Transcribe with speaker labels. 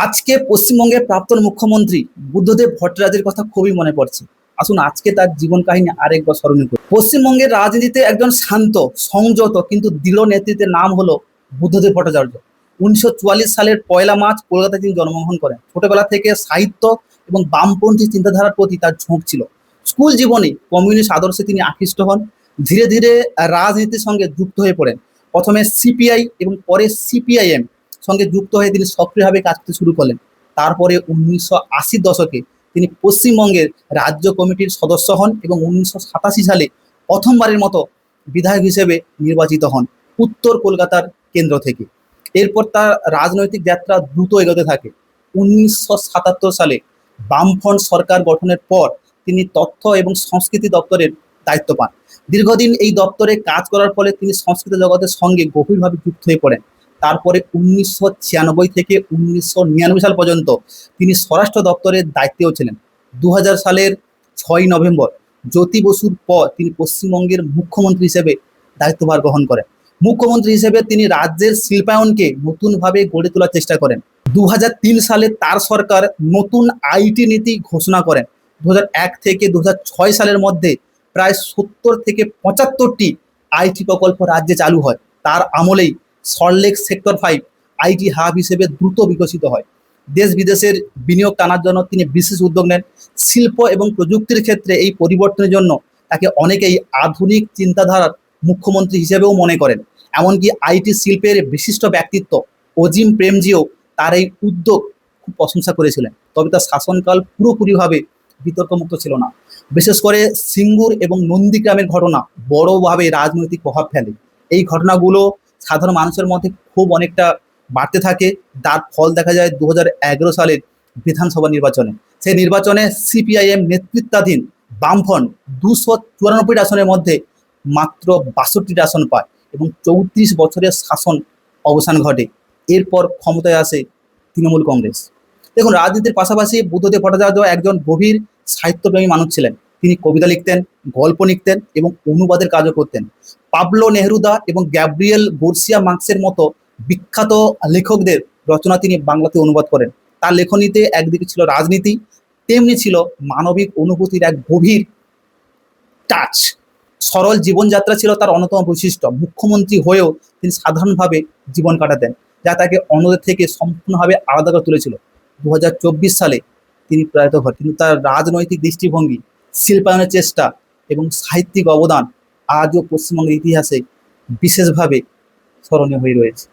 Speaker 1: আজকে পশ্চিমবঙ্গের প্রাক্তন মুখ্যমন্ত্রী বুদ্ধদেব ভট্টাচার্যের কথা খুবই মনে পড়ছে। আসুন আজকে তার জীবন কাহিনী আরেকবার স্মরণীয় করি। পশ্চিমবঙ্গের রাজনীতিতে একজন শান্ত, সংযত কিন্তু দৃঢ় নেতৃত্বের নাম হলো বুদ্ধদেব ভট্টাচার্য। 1944 সালের 1 মার্চ কলকাতায় তিনি জন্মগ্রহণ করেন। ছোটবেলা থেকে সাহিত্য এবং বামপন্থী চিন্তাধারার প্রতি তার ঝোঁক ছিল। স্কুল জীবনে কমিউনিস্ট আদর্শে তিনি আকৃষ্ট হন। ধীরে ধীরে রাজনীতির সঙ্গে যুক্ত হয়ে পড়েন। প্রথমে সিপিআই এবং পরে সিপিআইএম সঙ্গে যুক্ত হয়ে তিনি সক্রিয়ভাবে কাজ করতে শুরু করলেন। তারপরে 1980-র দশকে তিনি পশ্চিমবঙ্গের রাজ্য কমিটির সদস্য হন এবং 1987 সালে প্রথমবারের মতো বিধায়ক হিসেবে নির্বাচিত হন উত্তর কলকাতার কেন্দ্র থেকে। এরপর তার রাজনৈতিক যাত্রা দ্রুত এগোতে থাকে। 1977 সালে বামফ্রন্ট সরকার গঠনের পর তিনি তথ্য এবং সংস্কৃতি দপ্তরের দায়িত্ব পান। দীর্ঘদিন এই দপ্তরে কাজ করার ফলে তিনি সংস্কৃত জগতের সঙ্গে গভীরভাবে যুক্ত হয়ে পড়েন। তারপরে 1996 থেকে 1999 সাল পর্যন্ত তিনি স্বরাষ্ট্র দপ্তরের দায়িত্বেও ছিলেন। 2000 সালের 6 নভেম্বর জ্যোতি বসুর পর তিনি পশ্চিমবঙ্গের মুখ্যমন্ত্রী হিসেবে দায়িত্বভার গ্রহণ করেন। মুখ্যমন্ত্রী হিসেবে তিনি রাজ্যের শিল্পায়নকে নতুনভাবে গড়ে তোলার চেষ্টা করেন। 2003 সালে তার সরকার নতুন আইটি নীতি ঘোষণা করেন। 2001 থেকে 2006 সালের মধ্যে প্রায় 70 থেকে 75টি আইটি প্রকল্প রাজ্যে চালু হয়। তার আমলেই সল্টলেক সেক্টর 5 আইটি হাব হিসেবে দ্রুত বিকশিত হয়। দেশ বিদেশের বিনিয়োগ টানার জন্য তিনি বিশেষ উদ্যোগ নেন। শিল্প এবং প্রযুক্তির ক্ষেত্রে এই পরিবর্তনের জন্য তাকে অনেকেই আধুনিক চিন্তাধারার মুখ্যমন্ত্রী হিসেবেও মনে করেন। এমনকি আইটি শিল্পের বিশিষ্ট ব্যক্তিত্ব অজিম প্রেমজিও তার এই উদ্যোগ খুব প্রশংসা করেছিলেন। তবে তার শাসনকাল পুরোপুরিভাবে বিতর্কমুক্ত ছিল না। বিশেষ করে সিঙ্গুর এবং নন্দীগ্রামের ঘটনা বড়ভাবে রাজনৈতিক প্রভাব ফেলে। এই ঘটনাগুলো সাধারণ মানুষের মধ্যে খুব অনেকটা বাড়তে থাকে। তার ফল দেখা যায় 2011 সালের বিধানসভা নির্বাচনে। সেই নির্বাচনে সিপিআইএম নেতৃত্বাধীন বামফ্রন্ট 294 আসনের মধ্যে মাত্র 62টি আসন পায় এবং 34 বছরের শাসন অবসান ঘটে। এরপর ক্ষমতায় আসে তৃণমূল কংগ্রেস। দেখুন, রাজনীতির পাশাপাশি বুদ্ধদেব ভট্টাচার্য একজন গভীর সাহিত্যপ্রেমী মানুষ ছিলেন। তিনি কবিতা লিখতেন, গল্প লিখতেন এবং অনুবাদের কাজও করতেন। পাবলো নেহরুদা এবং গ্যাব্রিয়েল গার্সিয়া মার্কেসের মতো বিখ্যাত লেখকদের রচনা তিনি বাংলাতে অনুবাদ করেন। তার লেখনীতে একদিকে ছিল রাজনীতি, তেমনি ছিল মানবিক অনুভূতির এক গভীর টাচ। সরল জীবনযাত্রা ছিল তার অন্যতম বৈশিষ্ট্য। মুখ্যমন্ত্রী হয়েও তিনি সাধারণভাবে জীবন কাটাতেন, যা তাকে অন্যদের থেকে সম্পূর্ণভাবে আলাদা করে তুলেছিল। 2024 সালে তিনি প্রয়াত হন, কিন্তু তার রাজনৈতিক দৃষ্টিভঙ্গি, শিল্পায়নের চেষ্টা এবং সাহিত্যিক অবদান আজও পশ্চিমবঙ্গের ইতিহাসে বিশেষভাবে স্মরণীয় হয়ে রয়েছে।